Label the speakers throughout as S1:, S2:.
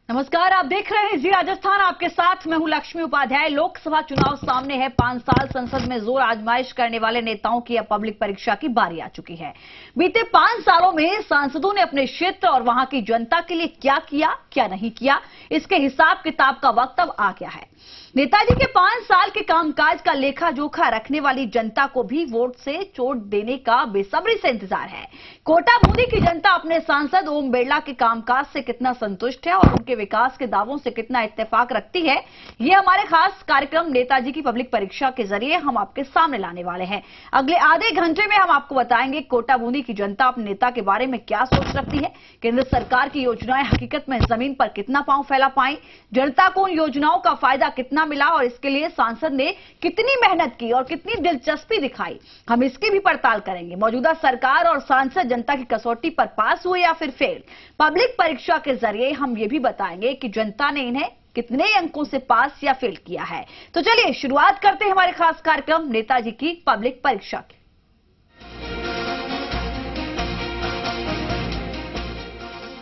S1: नमस्कार, आप देख रहे हैं जी राजस्थान। आपके साथ मैं हूं लक्ष्मी उपाध्याय। लोकसभा चुनाव सामने है। 5 साल संसद में जोर आजमाइश करने वाले नेताओं की अब पब्लिक परीक्षा की बारी आ चुकी है। बीते 5 सालों में सांसदों ने अपने क्षेत्र और वहां की जनता के लिए क्या किया, क्या नहीं किया, इसके हिसाब किताब का वक्त अब आ गया है। नेताजी के 5 साल के कामकाज का लेखा जोखा रखने वाली जनता को भी वोट से चोट देने का बेसब्री से इंतजार है। कोटा बूंदी की जनता अपने सांसद ओम बिरला के कामकाज से कितना संतुष्ट है और उनके विकास के दावों से कितना इत्तेफाक रखती है, ये हमारे खास कार्यक्रम नेताजी की पब्लिक परीक्षा के जरिए हम आपके सामने लाने वाले हैं। अगले आधे घंटे में हम आपको बताएंगे कोटा बूंदी की जनता अपने नेता के बारे में क्या सोच रखती है, केंद्र सरकार की योजनाएं हकीकत में जमीन पर कितना पांव फैला पाई, जनता को उन योजनाओं का फायदा कितना मिला और इसके लिए सांसद ने कितनी मेहनत की और कितनी दिलचस्पी दिखाई, हम इसकी भी पड़ताल करेंगे। मौजूदा सरकार और सांसद जनता की कसौटी पर पास हुए या फिर फेल, पब्लिक परीक्षा के जरिए हम ये भी बताएंगे कि जनता ने इन्हें कितने अंकों से पास या फेल किया है। तो चलिए शुरुआत करते हैं हमारे खास कार्यक्रम नेताजी की पब्लिक परीक्षा की।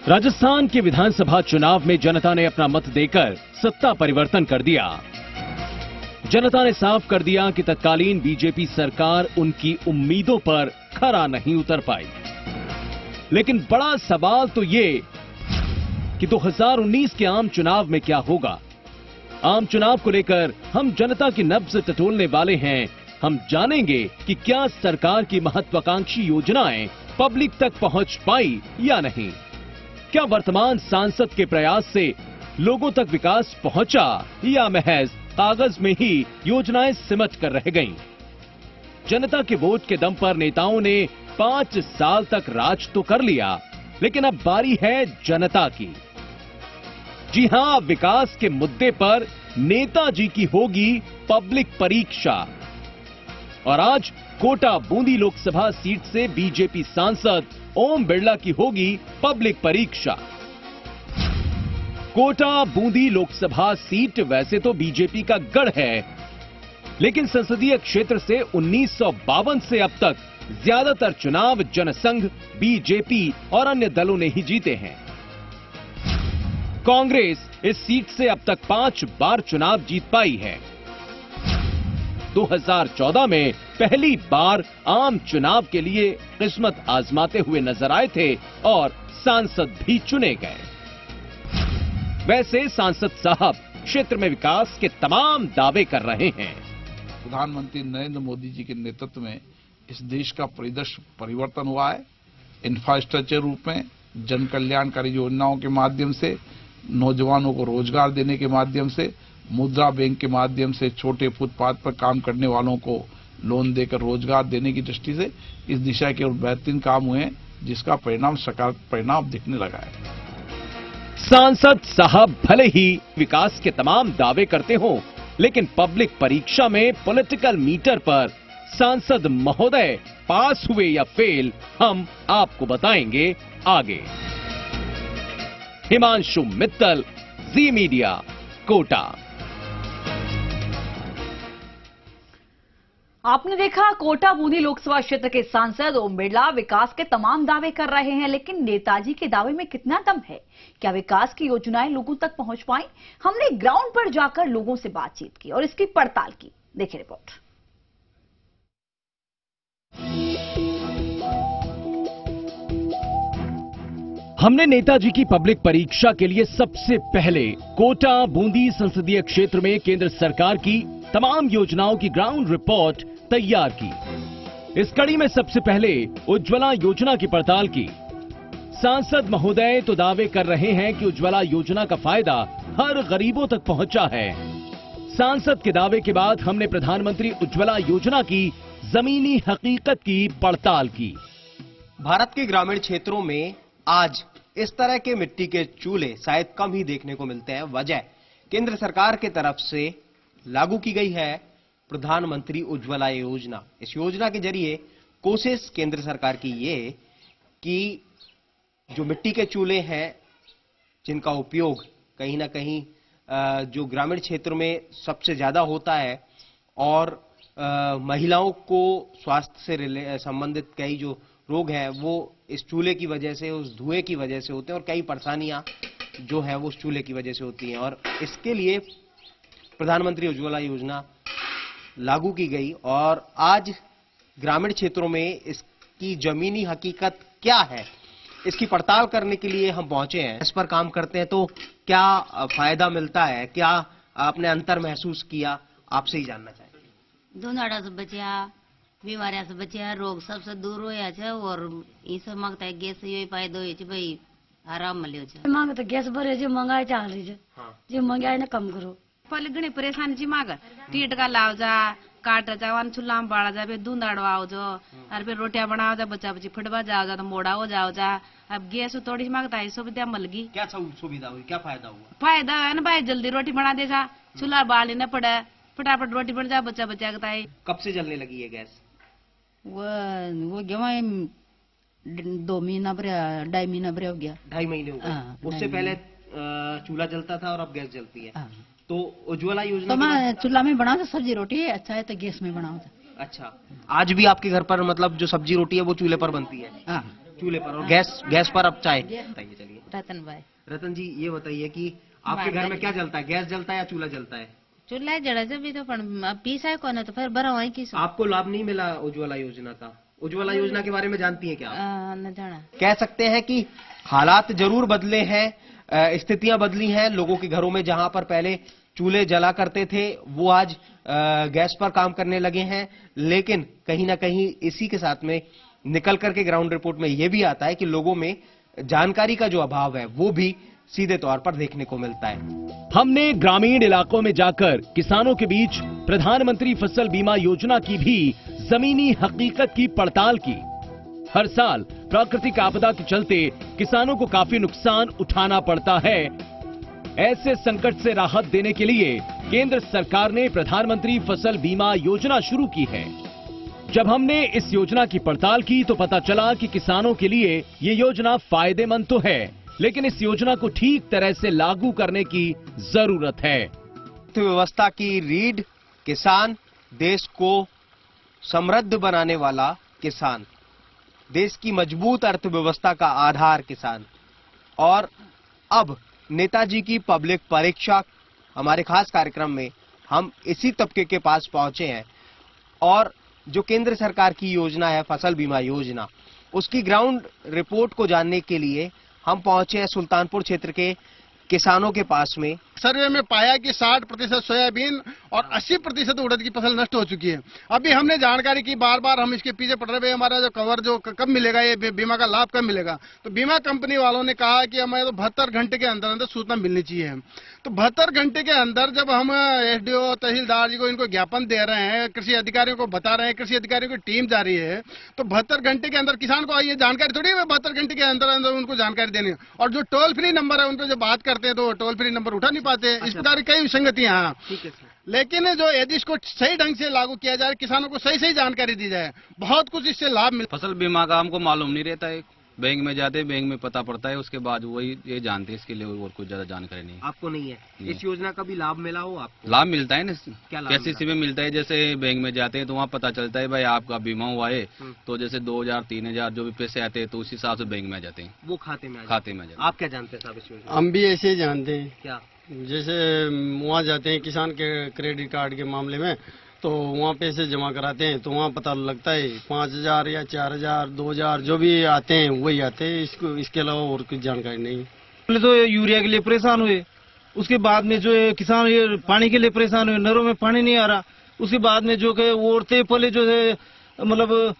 S2: राजस्थान के विधानसभा चुनाव में जनता ने अपना मत देकर सत्ता परिवर्तन कर दिया। जनता ने साफ कर दिया कि तत्कालीन बीजेपी सरकार उनकी उम्मीदों पर खरा नहीं उतर पाई। लेकिन बड़ा सवाल तो ये कि 2019 के आम चुनाव में क्या होगा। आम चुनाव को लेकर हम जनता की नब्ज टटोलने वाले हैं। हम जानेंगे कि क्या सरकार की महत्वाकांक्षी योजनाएं पब्लिक तक पहुंच पाई या नहीं। क्या वर्तमान सांसद के प्रयास से लोगों तक विकास पहुंचा या महज कागज में ही योजनाएं सिमट कर रह गईं। जनता के वोट के दम पर नेताओं ने 5 साल तक राज तो कर लिया, लेकिन अब बारी है जनता की। जी हां, विकास के मुद्दे पर नेताजी की होगी पब्लिक परीक्षा। और आज कोटा बूंदी लोकसभा सीट से बीजेपी सांसद ओम बिरला की होगी पब्लिक परीक्षा। कोटा बूंदी लोकसभा सीट वैसे तो बीजेपी का गढ़ है, लेकिन संसदीय क्षेत्र से 1952 से अब तक ज्यादातर चुनाव जनसंघ, बीजेपी और अन्य दलों ने ही जीते हैं। कांग्रेस इस सीट से अब तक 5 बार चुनाव जीत पाई है। 2014 में पहली बार आम चुनाव के लिए किस्मत आजमाते हुए नजर आए थे और सांसद भी चुने गए। वैसे सांसद साहब क्षेत्र में विकास के तमाम दावे कर रहे हैं।
S3: प्रधानमंत्री नरेंद्र मोदी जी के नेतृत्व में इस देश का परिदृश्य परिवर्तन हुआ है। इंफ्रास्ट्रक्चर रूप में, जन कल्याणकारी योजनाओं के माध्यम से, नौजवानों को रोजगार देने के माध्यम से, मुद्रा बैंक के माध्यम से छोटे फुटपाथ पर काम करने वालों को लोन देकर रोजगार देने की दृष्टि से इस दिशा के बेहतरीन काम हुए हैं, जिसका परिणाम सकारात्मक परिणाम दिखने लगा है।
S2: सांसद साहब भले ही विकास के तमाम दावे करते हों, लेकिन पब्लिक परीक्षा में पॉलिटिकल मीटर पर सांसद महोदय पास हुए या फेल, हम आपको बताएंगे आगे। हिमांशु मित्तल, जी मीडिया, कोटा।
S1: आपने देखा, कोटा बूंदी लोकसभा क्षेत्र के सांसद ओम बिरला विकास के तमाम दावे कर रहे हैं, लेकिन नेताजी के दावे में कितना दम है? क्या विकास की योजनाएं लोगों तक पहुंच पाई? हमने ग्राउंड पर जाकर लोगों से बातचीत की और इसकी पड़ताल की। देखिए रिपोर्ट।
S2: हमने नेताजी की पब्लिक परीक्षा के लिए सबसे पहले कोटा बूंदी संसदीय क्षेत्र में केंद्र सरकार की तमाम योजनाओं की ग्राउंड रिपोर्ट तैयार की। इस कड़ी में सबसे पहले उज्ज्वला योजना की पड़ताल की। सांसद महोदय तो दावे कर रहे हैं कि उज्ज्वला योजना का फायदा हर गरीबों तक पहुंचा है। सांसद के दावे के बाद हमने प्रधानमंत्री उज्ज्वला योजना की जमीनी हकीकत की पड़ताल की।
S4: भारत के ग्रामीण क्षेत्रों में आज इस तरह के मिट्टी के चूल्हे शायद कम ही देखने को मिलते हैं। वजह केंद्र सरकार की तरफ से लागू की गई है प्रधानमंत्री उज्ज्वला योजना। इस योजना के जरिए कोशिश केंद्र सरकार की ये कि जो मिट्टी के चूल्हे हैं जिनका उपयोग कहीं ना कहीं जो ग्रामीण क्षेत्र में सबसे ज्यादा होता है और महिलाओं को स्वास्थ्य से संबंधित कई जो रोग हैं वो इस चूल्हे की वजह से, उस धुएं की वजह से होते हैं और कई परेशानियां जो है वो उस चूल्हे की वजह से होती हैं। और इसके लिए प्रधानमंत्री उज्ज्वला योजना लागू की गई और आज ग्रामीण क्षेत्रों में इसकी जमीनी हकीकत क्या है, इसकी पड़ताल करने के लिए हम पहुंचे हैं। इस पर काम करते हैं तो क्या फायदा मिलता है, क्या आपने अंतर महसूस किया, आपसे ही जानना चाहेंगे।
S5: धुंधाड़ा से बचिया, बीमारियां से बचिया, रोग सबसे दूर होया छे और ई सब मांगता है गैस यही फायदो होय छे भाई आराम मिल्यो छे।
S6: मांग तो गैस भरे जो महंगाई चाल रही है, जो महंगाई ने कम करो।
S7: पहले घणी परेशानी जी मांग टीट का लाव जा काट जा चूल्हा में बाड़ा जा, फिर धुंधाड़ो आओ जो और फिर रोटियां बनाओ जा, बच्चा बच्ची फटवा जाओ जा तो मोड़ा हो जाओ जा। अब गैस थोड़ी मांगता है, सुविधा मिल गई।
S4: क्या सुविधा हुई, क्या फायदा हुआ?
S7: फायदा है ना भाई, जल्दी रोटी बना दे जा, चूल्हा बाल न पड़े, फटाफट रोटी बन जा, बच्चा बच्चा कहता है।
S4: कब से जलने लगी है गैस?
S5: वो गवा 2 महीना भर 2.5 महीना भर हो गया।
S4: 2.5 महीने हो गए। उससे पहले चूल्हा जलता था और अब गैस जलती है। तो उज्ज्वला योजना
S5: तो मैं चूल्हा में बनाओ सब्जी रोटी, अच्छा है तो गैस में बनाओ।
S4: अच्छा, आज भी आपके घर पर मतलब जो सब्जी रोटी है वो चूल्हे पर बनती है? चूल्हे पर। और गैस पर अब चाय। बताइए। चलिए
S5: रतन भाई,
S4: रतन जी ये बताइए कि आपके घर में क्या जलता है, गैस जलता है या चूल्हा जलता है?
S5: चूल्हा जड़ा जब भी तो पीसा कौन है तो फिर बड़ा वही की।
S4: आपको लाभ नहीं मिला उज्ज्वला योजना का? उज्ज्वला योजना के बारे में जानती हैं क्या?
S5: न जाना।
S4: कह सकते हैं कि हालात जरूर बदले हैं, स्थितियां बदली हैं। लोगों के घरों में जहां पर पहले चूल्हे जला करते थे वो आज गैस पर काम करने लगे हैं। लेकिन कहीं ना कहीं इसी के साथ में निकल करके ग्राउंड रिपोर्ट में यह भी आता है कि लोगों में जानकारी का जो अभाव है वो भी सीधे तौर पर देखने को मिलता है।
S2: हमने ग्रामीण इलाकों में जाकर किसानों के बीच प्रधानमंत्री फसल बीमा योजना की भी जमीनी हकीकत की पड़ताल की। हर साल प्राकृतिक आपदा के चलते किसानों को काफी नुकसान उठाना पड़ता है। ऐसे संकट से राहत देने के लिए केंद्र सरकार ने प्रधानमंत्री फसल बीमा योजना शुरू की है। जब हमने इस योजना की पड़ताल की तो पता चला कि किसानों के लिए ये योजना फायदेमंद तो है, लेकिन इस योजना को ठीक तरह से लागू करने की जरूरत है।
S4: अर्थव्यवस्था की रीढ़ किसान, देश को समृद्ध बनाने वाला किसान, देश की मजबूत अर्थव्यवस्था का आधार किसान। और अब नेताजी की पब्लिक परीक्षा हमारे खास कार्यक्रम में हम इसी तबके के पास पहुंचे हैं और जो केंद्र सरकार की योजना है फसल बीमा योजना, उसकी ग्राउंड रिपोर्ट को जानने के लिए हम पहुंचे हैं सुल्तानपुर क्षेत्र के किसानों के पास में।
S8: सर्वे में पाया कि 60% सोयाबीन और 80% उड़द की फसल नष्ट हो चुकी है। अभी हमने जानकारी की, बार बार हम इसके पीछे पड़ रहे हैं, हमारा जो कवर जो कब मिलेगा, ये बीमा का लाभ कब मिलेगा। तो बीमा कंपनी वालों ने कहा कि हमें तो 72 घंटे के अंदर अंदर सूचना मिलनी चाहिए। तो 72 घंटे के अंदर जब हम एसडीओ तहसीलदार जी को इनको ज्ञापन दे रहे हैं, कृषि अधिकारियों को बता रहे हैं, कृषि अधिकारियों की टीम जा रही है, तो 72 घंटे के अंदर किसान को ये जानकारी थोड़ी है 72 घंटे के अंदर अंदर उनको जानकारी देनी है। और जो टोल फ्री नंबर है उन पर जब बात करते हैं तो टोल फ्री नंबर उठा नहीं पाते हैं। इस प्रकार कई विसंगतियां हैं। लेकिन जो यदि इसको सही ढंग से लागू किया जाए, किसानों को सही सही जानकारी दी जाए, बहुत कुछ इससे लाभ मिल।
S9: फसल बीमा का हमको मालूम नहीं रहता है, बैंक में जाते बैंक में पता पड़ता है, उसके बाद वही ये जानते हैं, इसके लिए और कुछ ज्यादा जानकारी नहीं।
S4: आपको नहीं है? इस योजना का भी लाभ मिला हो आपको?
S9: लाभ मिलता है ना,
S4: क्या लाभ?
S9: कैसे में मिलता है, जैसे बैंक में जाते हैं तो वहाँ पता चलता है भाई आपका बीमा हुआ है, तो जैसे 2000 3000 जो भी पैसे आते हैं तो उस हिसाब से बैंक में आ जाते हैं,
S4: वो खाते में आ
S9: जाते हैं।
S4: आप क्या जानते हैं साहब इस योजना?
S10: हम भी ऐसे ही जानते हैं।
S4: क्या?
S10: जैसे वहाँ जाते हैं किसान के क्रेडिट कार्ड के मामले में, तो वहाँ पैसे जमा कराते हैं तो वहाँ पता लगता है 5000 या 4000 2000 जो भी आते हैं वही आते हैं। इसके अलावा और कुछ जानकारी नहीं।
S11: पहले तो यूरिया के लिए परेशान हुए, उसके बाद में जो है किसान ये पानी के लिए परेशान हुए, नहरों में पानी नहीं आ रहा। उसके बाद में जो है औरतें पहले जो है मतलब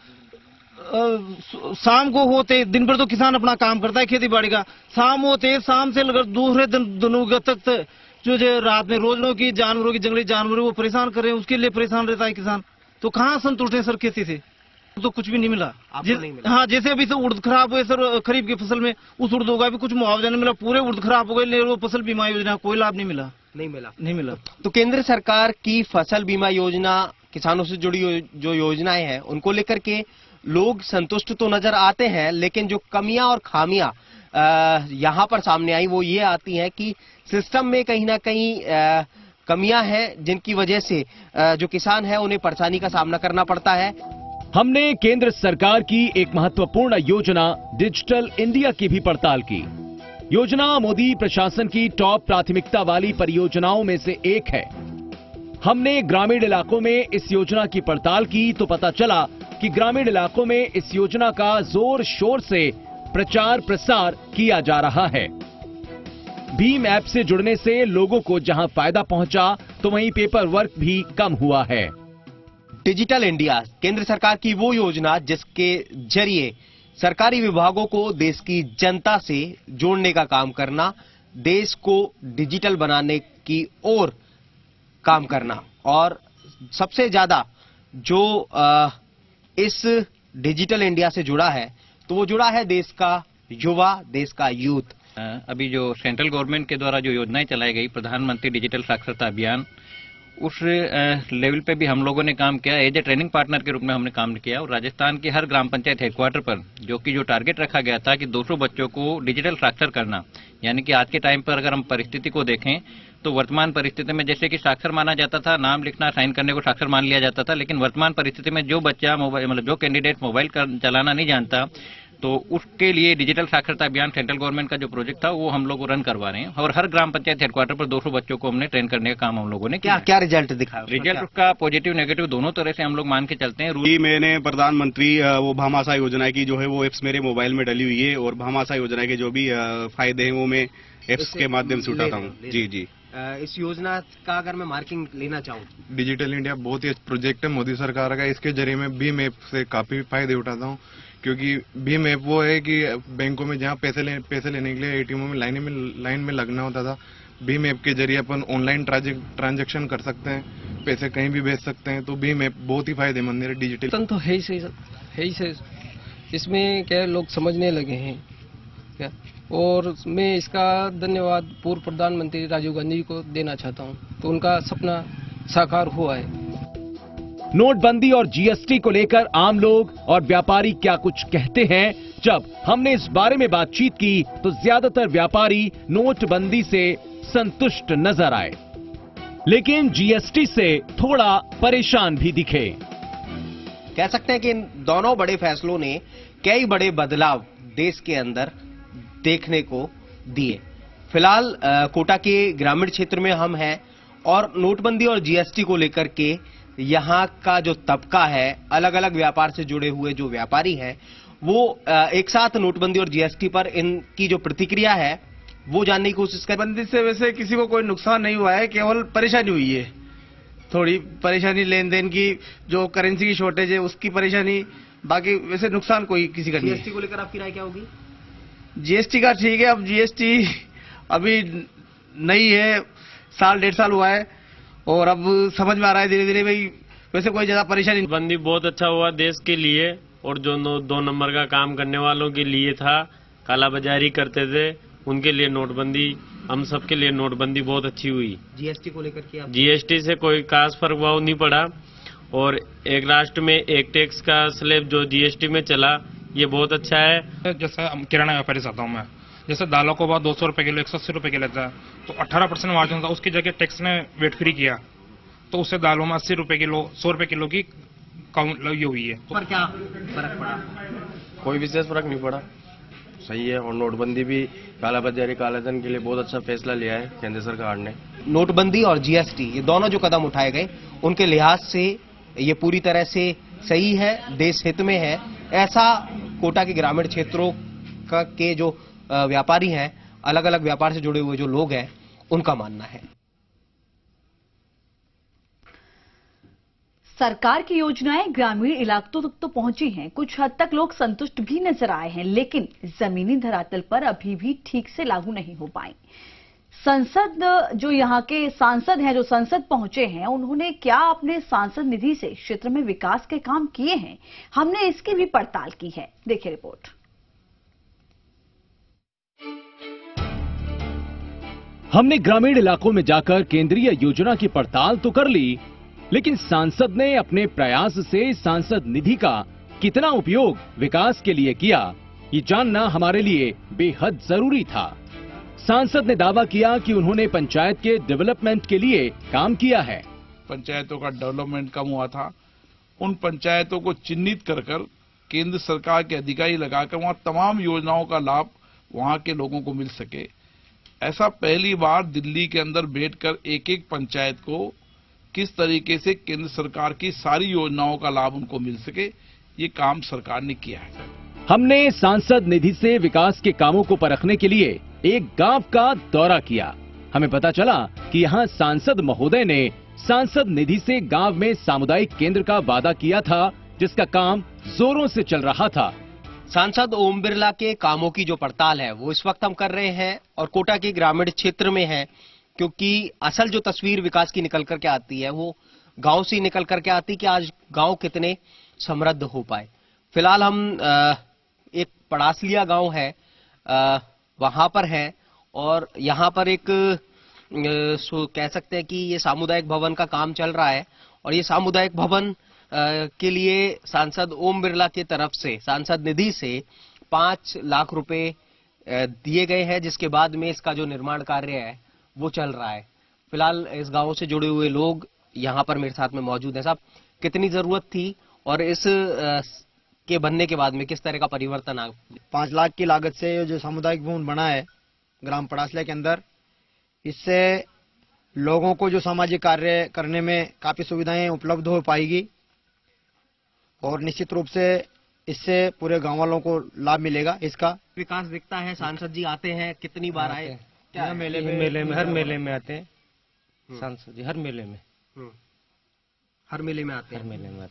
S11: शाम को होते, दिन भर तो किसान अपना काम करता है खेती बाड़ी का, शाम होते शाम से लेकर दूसरे दिनों तक जो रात में रोजों की जानवरों की जंगली जानवर वो परेशान कर रहे हैं, उसके लिए परेशान रहता है किसान। तो कहाँ संतुष्ट है सर खेती से? तो कुछ भी नहीं मिला।
S4: नहीं मिला।
S11: हाँ, जैसे अभी तो उड़द खराब हुए सर खरीफ की फसल में, उस उड़दों का भी कुछ मुआवजा नहीं मिला, पूरे उड़द खराब हो गए, लेकिन वो फसल बीमा योजना कोई लाभ नहीं मिला।
S4: नहीं मिला। तो केंद्र सरकार की फसल बीमा योजना, किसानों से जुड़ी जो योजनाएं हैं उनको लेकर के लोग संतुष्ट तो नजर आते हैं, लेकिन जो कमियां और खामियां यहाँ पर सामने आई वो ये आती हैं कि सिस्टम में कहीं ना कहीं कमियां हैं, जिनकी वजह से जो किसान है उन्हें परेशानी का सामना करना पड़ता है।
S2: हमने केंद्र सरकार की एक महत्वपूर्ण योजना डिजिटल इंडिया की भी पड़ताल की। योजना मोदी प्रशासन की टॉप प्राथमिकता वाली परियोजनाओं में से एक है। हमने ग्रामीण इलाकों में इस योजना की पड़ताल की तो पता चला कि ग्रामीण इलाकों में इस योजना का जोर शोर से प्रचार प्रसार किया जा रहा है। भीम ऐप से जुड़ने से लोगों को जहां फायदा पहुंचा तो वहीं पेपर वर्क भी कम हुआ है।
S4: डिजिटल इंडिया केंद्र सरकार की वो योजना जिसके जरिए सरकारी विभागों को देश की जनता से जोड़ने का काम करना, देश को डिजिटल बनाने की ओर काम करना, और सबसे ज्यादा जो इस डिजिटल इंडिया से जुड़ा है तो वो जुड़ा है देश का युवा, देश का यूथ।
S12: अभी जो सेंट्रल गवर्नमेंट के द्वारा जो योजनाएं चलाई गई, प्रधानमंत्री डिजिटल साक्षरता अभियान, उस लेवल पे भी हम लोगों ने काम किया। एज ए ट्रेनिंग पार्टनर के रूप में हमने काम किया और राजस्थान के हर ग्राम पंचायत हेडक्वार्टर पर जो टारगेट रखा गया था कि 200 बच्चों को डिजिटल साक्षर करना, यानी कि आज के टाइम पर अगर हम परिस्थिति को देखें तो वर्तमान परिस्थिति में जैसे कि साक्षर माना जाता था, नाम लिखना साइन करने को साक्षर मान लिया जाता था, लेकिन वर्तमान परिस्थिति में जो बच्चा मोबाइल मतलब जो कैंडिडेट मोबाइल चलाना नहीं जानता तो उसके लिए डिजिटल साक्षरता अभियान सेंट्रल गवर्नमेंट का जो प्रोजेक्ट था वो हम लोग रन करवा रहे हैं और हर ग्राम पंचायत हेडक्वार्टर पर 200 बच्चों को हमने ट्रेन करने का काम हम लोगों ने किया।
S4: क्या रिजल्ट दिखा?
S12: रिजल्ट उसका पॉजिटिव नेगेटिव दोनों तरह से हम लोग मान के चलते हैं।
S13: मैंने प्रधानमंत्री वो भामाशाह योजना की जो है वो एप्स मेरे मोबाइल में डली हुई है और भामाशाह योजना के जो भी फायदे हैं वो मैं एप्स के माध्यम से उठाता हूँ। जी जी।
S4: इस योजना का अगर मैं मार्किंग लेना चाहूँ,
S14: डिजिटल इंडिया बहुत ही प्रोजेक्ट है मोदी सरकार का। इसके जरिए मैं भीम ऐप से काफी फायदे उठाता हूँ, क्योंकि भीम ऐप वो है कि बैंकों में जहाँ पैसे लेने के लिए एटीएम में लाइन में लगना होता था, भीम ऐप के जरिए अपन ऑनलाइन ट्रांजैक्शन कर सकते हैं, पैसे कहीं भी भेज सकते हैं। तो भीम ऐप बहुत ही फायदेमंद है डिजिटल।
S15: तो है ही से इसमें क्या लोग समझने लगे हैं क्या, और मैं इसका धन्यवाद पूर्व प्रधानमंत्री राजीव गांधी को देना चाहता हूँ। तो उनका सपना साकार हुआ है।
S2: नोटबंदी और जीएसटी को लेकर आम लोग और व्यापारी क्या कुछ कहते हैं? जब हमने इस बारे में बातचीत की तो ज्यादातर व्यापारी नोटबंदी से संतुष्ट नजर आए, लेकिन जीएसटी से थोड़ा परेशान भी दिखे।
S4: कह सकते हैं कि इन दोनों बड़े फैसलों ने कई बड़े बदलाव देश के अंदर देखने को दिए। फिलहाल कोटा के ग्रामीण क्षेत्र में हम हैं और नोटबंदी और जीएसटी को लेकर के यहाँ का जो तबका है, अलग अलग व्यापार से जुड़े हुए जो व्यापारी हैं, वो एक साथ नोटबंदी और जीएसटी पर इनकी जो प्रतिक्रिया है वो जानने की कोशिश कर।
S11: बंदी से वैसे किसी को कोई नुकसान नहीं हुआ है, केवल परेशानी हुई है, थोड़ी परेशानी लेन देन की, जो करेंसी की शॉर्टेज है उसकी परेशानी, बाकी वैसे नुकसान कोई किसी का नहीं है।
S4: जीएसटी को लेकर आपकी राय क्या होगी?
S11: जीएसटी का ठीक है, अब जीएसटी अभी नई है, साल 1.5 साल हुआ है और अब समझ में आ रहा है धीरे धीरे भाई, वैसे कोई ज्यादा परेशानी।
S16: बंदी बहुत अच्छा हुआ देश के लिए, और जो 2 नंबर का काम करने वालों के लिए था, कालाबाजारी करते थे, उनके लिए नोटबंदी, हम सब के लिए नोटबंदी बहुत अच्छी हुई।
S4: जीएसटी को लेकर क्या?
S16: जीएसटी से कोई खास फर्क भाव नहीं पड़ा, और एक राष्ट्र में एक टैक्स का स्लैब जो जीएसटी में चला, ये बहुत अच्छा है।
S17: जैसे किराना व्यापारी जाता हूँ मैं, जैसे दालों को बाद 200 रुपए किलो 180 रुपए किलो था, तो 18% मार्जिन था, उसकी जगह टैक्स ने वेट फ्री किया तो उससे दालों में 80 रुपए किलो 100 रुपए किलो की काउंट ये हुई है।
S4: पर क्या फर्क पड़ा?
S18: कोई विशेष फर्क नहीं पड़ा, सही है। और नोटबंदी भी कालाबाजारी कालाधन के लिए बहुत अच्छा फैसला लिया है केंद्र सरकार ने।
S4: नोटबंदी और जीएसटी ये दोनों जो कदम उठाए गए उनके लिहाज से ये पूरी तरह से सही है, देश हित में है, ऐसा कोटा के ग्रामीण क्षेत्रों के जो व्यापारी हैं, अलग अलग व्यापार से जुड़े हुए जो लोग हैं, उनका मानना है।
S1: सरकार की योजनाएं ग्रामीण इलाकों तक तो पहुंची हैं, कुछ हद तक लोग संतुष्ट भी नजर आए हैं, लेकिन जमीनी धरातल पर अभी भी ठीक से लागू नहीं हो पाई। संसद जो यहाँ के सांसद हैं, जो संसद पहुंचे हैं, उन्होंने क्या अपने सांसद निधि से क्षेत्र में विकास के काम किए हैं? हमने इसकी भी पड़ताल की है, देखिए रिपोर्ट।
S2: हमने ग्रामीण इलाकों में जाकर केंद्रीय योजना की पड़ताल तो कर ली, लेकिन सांसद ने अपने प्रयास से सांसद निधि का कितना उपयोग विकास के लिए किया, ये जानना हमारे लिए बेहद जरूरी था। सांसद ने दावा किया कि उन्होंने पंचायत के डेवलपमेंट के लिए काम किया है।
S3: पंचायतों का डेवलपमेंट कम हुआ था, उन पंचायतों को चिन्हित कर केंद्र सरकार के अधिकारी लगाकर वहां तमाम योजनाओं का लाभ वहां के लोगों को मिल सके। ऐसा पहली बार दिल्ली के अंदर बैठकर एक एक पंचायत को किस तरीके से केंद्र सरकार की सारी योजनाओं का लाभ उनको मिल सके, ये काम सरकार ने किया है।
S2: हमने सांसद निधि से विकास के कामों को परखने के लिए एक गांव का दौरा किया। हमें पता चला कि यहां सांसद महोदय ने सांसद निधि से गांव में सामुदायिक केंद्र का वादा किया था, जिसका काम जोरों से चल रहा था।
S4: सांसद ओम बिरला के कामों की जो पड़ताल है वो इस वक्त हम कर रहे हैं और कोटा के ग्रामीण क्षेत्र में है, क्योंकि असल जो तस्वीर विकास की निकल करके आती है वो गांव से निकल करके आती कि आज गांव कितने समृद्ध हो पाए। फिलहाल हम एक पड़ासलिया गांव है वहां पर है और यहाँ पर एक कह सकते हैं कि ये सामुदायिक भवन का काम चल रहा है और ये सामुदायिक भवन के लिए सांसद ओम बिरला की तरफ से सांसद निधि से 5 लाख रुपए दिए गए हैं, जिसके बाद में इसका जो निर्माण कार्य है वो चल रहा है। फिलहाल इस गांव से जुड़े हुए लोग यहाँ पर मेरे साथ में मौजूद हैं। साहब, कितनी जरूरत थी और इस के बनने के बाद में किस तरह का परिवर्तन आ?
S19: 5 लाख की लागत से जो सामुदायिक भवन बना है ग्राम पड़ासलिया के अंदर, इससे लोगों को जो सामाजिक कार्य करने में काफी सुविधाएं उपलब्ध हो पाएगी और निश्चित रूप से इससे पूरे गांव वालों को लाभ मिलेगा। इसका
S4: विकास दिखता है। सांसद जी आते हैं, कितनी बार आए?
S15: क्या मेले में हर मेले में आते हैं सांसद जी, हर मेले में आते हैं।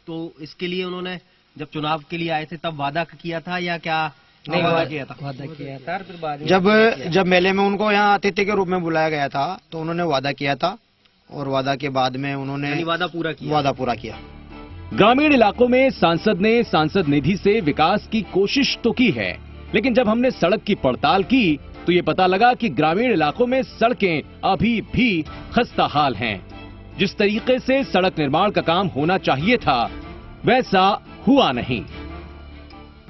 S4: तो इसके लिए उन्होंने जब चुनाव के लिए आए थे तब वादा किया था या क्या?
S15: नहीं, वादा किया था। फिर बाद में
S19: जब मेले में उनको यहाँ अतिथि के रूप में बुलाया गया था तो उन्होंने वादा किया था और वादा के बाद में उन्होंने वादा पूरा किया।
S2: ग्रामीण इलाकों में सांसद ने सांसद निधि से विकास की कोशिश तो की है, लेकिन जब हमने सड़क की पड़ताल की तो ये पता लगा कि ग्रामीण इलाकों में सड़कें अभी भी खस्ता हाल हैं। जिस तरीके से सड़क निर्माण का काम होना चाहिए था वैसा हुआ नहीं।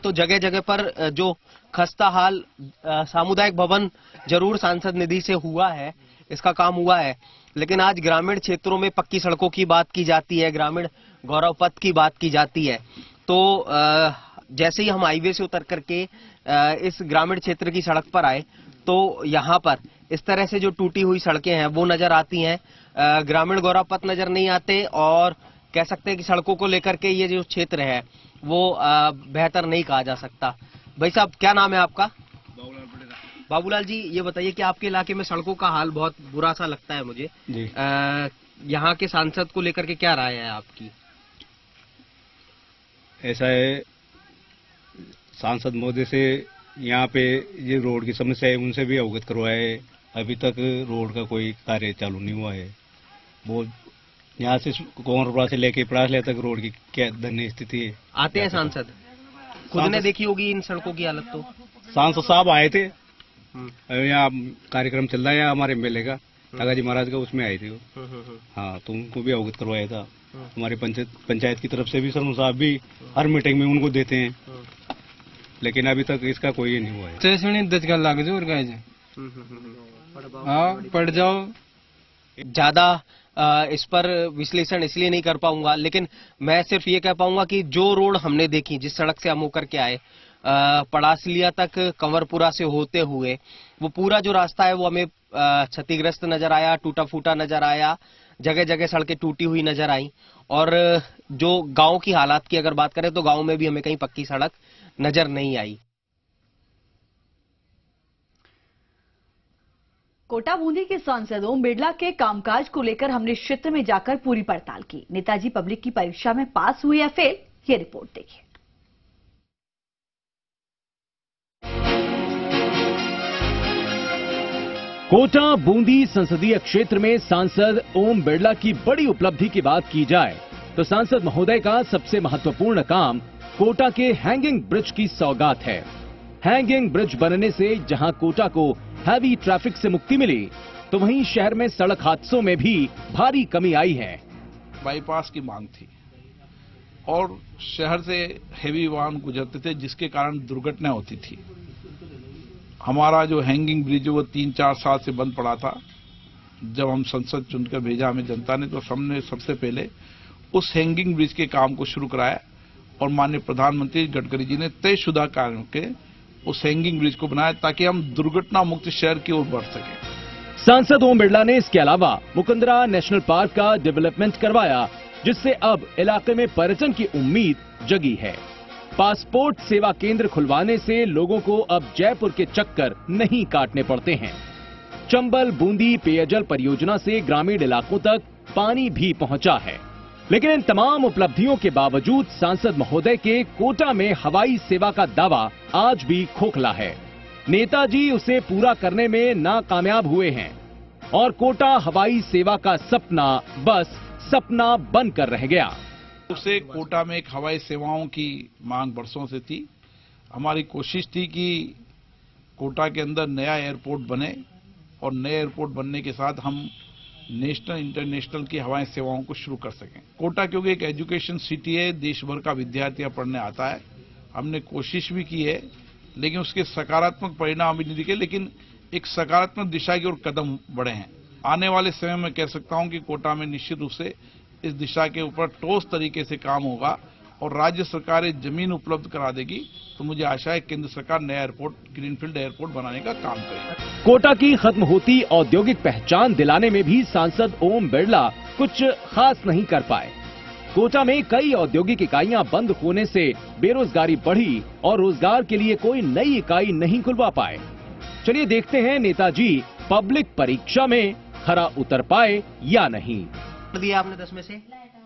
S4: तो जगह जगह पर जो खस्ता हाल सामुदायिक भवन जरूर सांसद निधि से हुआ है, इसका काम हुआ है, लेकिन आज ग्रामीण क्षेत्रों में पक्की सड़कों की बात की जाती है, ग्रामीण गौरव पथ की बात की जाती है। तो जैसे ही हम हाईवे से उतर करके इस ग्रामीण क्षेत्र की सड़क पर आए तो यहाँ पर इस तरह से जो टूटी हुई सड़कें हैं वो नजर आती हैं, ग्रामीण गौरव पथ नजर नहीं आते और कह सकते हैं कि सड़कों को लेकर के ये जो क्षेत्र है वो बेहतर नहीं कहा जा सकता। भाई साहब, क्या नाम है आपका? बाबूलाल जी, ये बताइए कि आपके इलाके में सड़कों का हाल बहुत बुरा सा लगता है मुझे। यहाँ के सांसद को लेकर के क्या राय है आपकी?
S13: ऐसा है, सांसद महोदय से यहाँ पे ये रोड की समस्या है उनसे भी अवगत करवाए, अभी तक रोड का कोई कार्य चालू नहीं हुआ है। वो यहाँ से कोमरपुरा से लेके पड़ासलिया तक रोड की क्या दयनीय स्थिति है।
S4: आते हैं सांसद, खुद ने देखी होगी इन सड़कों की हालत। तो
S13: सांसद साहब आए थे, यहाँ कार्यक्रम चल रहा है हमारे मेले का, नागा जी महाराज का, उसमें आए थे वो। हाँ, तो उनको भी अवगत करवाया था। हमारे पंचायत की तरफ से भी सरपंच साहब भी हर मीटिंग में उनको देते हैं, लेकिन अभी तक इसका कोई नहीं हुआ है।
S15: पड़ जाओ।
S4: ज्यादा इस पर विश्लेषण इसलिए नहीं कर पाऊंगा, लेकिन मैं सिर्फ ये कह पाऊंगा कि जो रोड हमने देखी, जिस सड़क से हम होकर के आए पड़ासलिया तक कंवरपुरा से होते हुए, वो पूरा जो रास्ता है वो हमें क्षतिग्रस्त नजर आया, टूटा फूटा नजर आया, जगह जगह सड़कें टूटी हुई नजर आई। और जो गांव की हालात की अगर बात करें तो गांव में भी हमें कहीं पक्की सड़क नजर नहीं आई।
S1: कोटा बूंदी के सांसद ओम बिरला के कामकाज को लेकर हमने क्षेत्र में जाकर पूरी पड़ताल की। नेताजी पब्लिक की परीक्षा में पास हुए या फेल, ये रिपोर्ट देखिए।
S2: कोटा बूंदी संसदीय क्षेत्र में सांसद ओम बिरला की बड़ी उपलब्धि की बात की जाए तो सांसद महोदय का सबसे महत्वपूर्ण काम कोटा के हैंगिंग ब्रिज की सौगात है। हैंगिंग ब्रिज बनने से जहां कोटा को हैवी ट्रैफिक से मुक्ति मिली, तो वहीं शहर में सड़क हादसों में भी भारी कमी आई है।
S3: बाईपास की मांग थी और शहर से हेवी वाहन गुजरते थे, जिसके कारण दुर्घटना होती थी। हमारा जो हैंगिंग ब्रिज वो 3-4 साल से बंद पड़ा था। जब हम संसद चुनकर भेजा हमें जनता ने, तो हमने सबसे पहले उस हैंगिंग ब्रिज के काम को शुरू कराया और माननीय प्रधानमंत्री गडकरी जी ने तयशुदा कार्यों के उस हैंगिंग ब्रिज को बनाया ताकि हम दुर्घटना मुक्त शहर की ओर बढ़ सकें।
S2: सांसद ओम बिरला ने इसके अलावा मुकुंदरा नेशनल पार्क का डेवलपमेंट करवाया, जिससे अब इलाके में पर्यटन की उम्मीद जगी है। पासपोर्ट सेवा केंद्र खुलवाने से लोगों को अब जयपुर के चक्कर नहीं काटने पड़ते हैं। चंबल बूंदी पेयजल परियोजना से ग्रामीण इलाकों तक पानी भी पहुंचा है। लेकिन इन तमाम उपलब्धियों के बावजूद सांसद महोदय के कोटा में हवाई सेवा का दावा आज भी खोखला है। नेताजी उसे पूरा करने में नाकामयाब हुए हैं और कोटा हवाई सेवा का सपना बस सपना बनकर रह गया।
S3: उसे कोटा में एक हवाई सेवाओं की मांग बरसों से थी। हमारी कोशिश थी कि कोटा के अंदर नया एयरपोर्ट बने और नए एयरपोर्ट बनने के साथ हम नेशनल इंटरनेशनल की हवाई सेवाओं को शुरू कर सकें। कोटा क्योंकि एक एजुकेशन सिटी है, देश भर का विद्यार्थी पढ़ने आता है। हमने कोशिश भी की है, लेकिन उसके सकारात्मक परिणाम भी नहीं दिखे, लेकिन एक सकारात्मक दिशा की ओर कदम बढ़े हैं। आने वाले समय में कह सकता हूं कि कोटा में निश्चित रूप से इस दिशा के ऊपर ठोस तरीके से काम होगा और राज्य सरकार जमीन उपलब्ध करा देगी, तो मुझे आशा है केंद्र सरकार नया एयरपोर्ट, ग्रीनफील्ड एयरपोर्ट बनाने का काम करेगी।
S2: कोटा की खत्म होती औद्योगिक पहचान दिलाने में भी सांसद ओम बिरला कुछ खास नहीं कर पाए। कोटा में कई औद्योगिक इकाइयां बंद होने से बेरोजगारी बढ़ी और रोजगार के लिए कोई नई इकाई नहीं खुलवा पाए। चलिए देखते हैं नेताजी पब्लिक परीक्षा में खरा उतर पाए या नहीं।
S4: दिया आपने 10 में से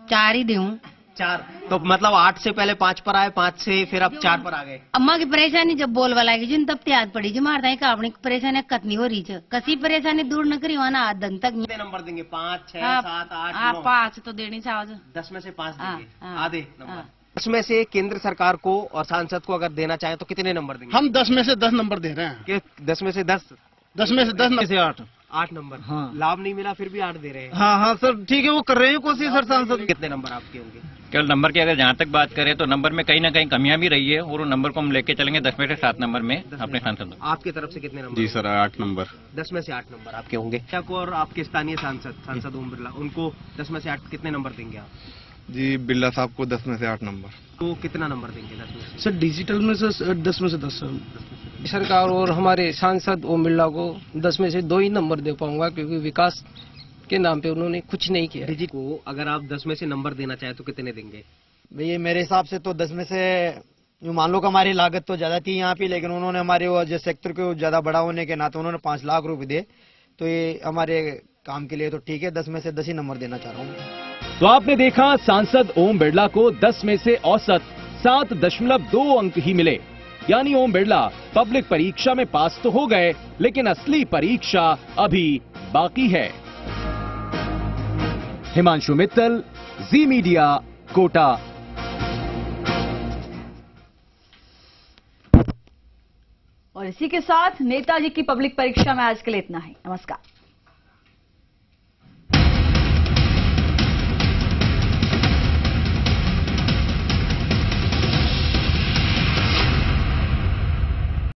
S5: 4 ही दूं।
S4: 4 तो मतलब 8 से पहले 5 पर आए, 5 से फिर अब 4 पर आ गए।
S5: अम्मा की परेशानी जब बोल वाला की जिन तब याद पड़ी जी मारता है कि अपनी परेशानी कतनी हो रही है, कसी परेशानी दूर न करी वहां आदन तक।
S4: कितने नंबर देंगे? 5, 6, 7, 8, 9?
S7: 5 तो देनी चाहिए।
S4: 10 में से 5 देंगे, आधे नंबर। 10 में से केंद्र सरकार को और सांसद को अगर देना चाहें तो कितने नंबर देंगे?
S8: हम 10 में से 10 नंबर दे रहे हैं।
S4: 10 में से 10?
S8: 10 में से 10 में से
S4: 8 नंबर। हाँ। लाभ नहीं मिला फिर भी 8 दे रहे हैं।
S11: हाँ सर, ठीक है, वो कर रहे हैं कोशिश सर। सांसद
S4: कितने नंबर आपके होंगे?
S12: केवल नंबर की अगर जहाँ तक बात करें तो नंबर में कहीं ना कहीं कमियां भी रही है और वो नंबर को हम लेके चलेंगे 10 में से 7 नंबर में अपने सांसद।
S4: आपकी तरफ से कितने नंबर?
S14: जी सर 8 नंबर।
S4: 10 में से 8 नंबर आपके होंगे। और आपके स्थानीय सांसद ओम बिरला, उनको 10 में से 8 कितने नंबर देंगे आप?
S14: जी बिरला साहब को 10 में से 8 नंबर।
S4: तो कितना नंबर देंगे 10 में से?
S15: सर डिजिटल में से 10 में से 10 सरकार और हमारे सांसद ओम बिरला को 10 में से 2 ही नंबर दे पाऊंगा, क्योंकि विकास के नाम पे उन्होंने कुछ नहीं किया।
S4: डिजिट को अगर आप 10 में से नंबर देना चाहे तो कितने देंगे?
S19: भैया मेरे हिसाब से तो 10 में से यूँ मान लो कि हमारी लागत तो ज्यादा थी यहाँ पे, लेकिन उन्होंने हमारे वो जो सेक्टर को ज्यादा बड़ा होने के नाते उन्होंने 5 लाख रुपए दिए, तो ये हमारे काम के लिए तो ठीक है। 10 में से 10 ही नंबर देना चाह रहा हूँ।
S2: तो आपने देखा सांसद ओम बिरला को 10 में से औसत 7.2 अंक ही मिले, यानी ओम बिरला पब्लिक परीक्षा में पास तो हो गए, लेकिन असली परीक्षा अभी बाकी है। हिमांशु मित्तल, जी मीडिया, कोटा।
S1: और इसी के साथ नेताजी की पब्लिक परीक्षा में आज के लिए इतना ही। नमस्कार।